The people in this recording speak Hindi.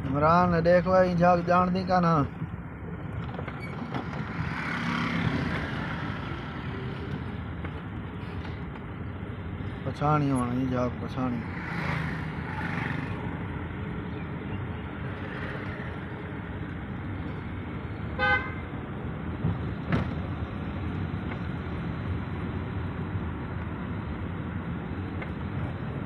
इमरान देख भाई जाग जान दी का ना पछाणी होना ये जाग पछाणी